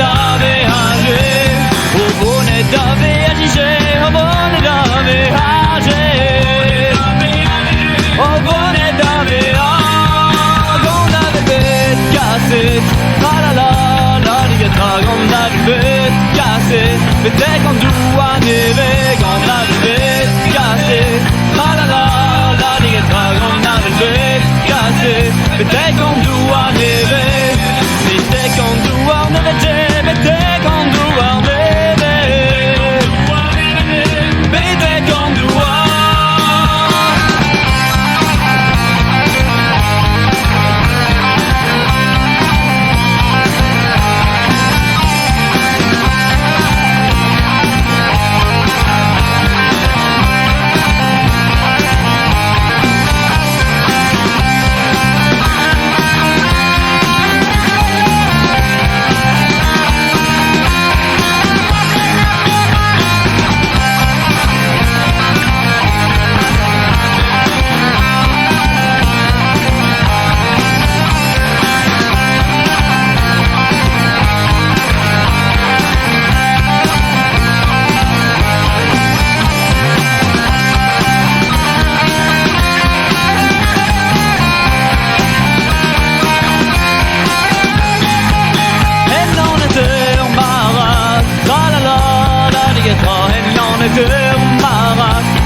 dave age o bone dave age o bone dave age o bone dave gonda de bet gaset la la la la digeta gonda de bet gaset bete kan du aneve gonda de bet gaset la la la la digeta gonda de bet gaset bete kan du aneve bete kan du aneve bete kan du aneve bete kan du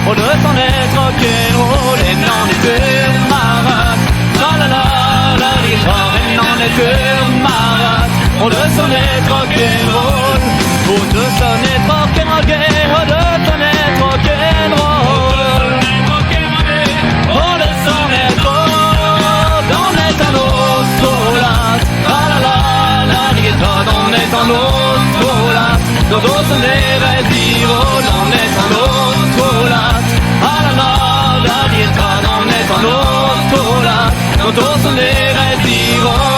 och det som är rock'n'roll en en marat la la la la det tar en marat och det som är rock'n'roll och det som är rock'n'roll och det som är rock'n'roll och det som är rock de är tan otrolat la la la la det tar de är tan otrolat då som lever i roll de är tan otrolat alla la det tar de är tan otrolat då som lever i roll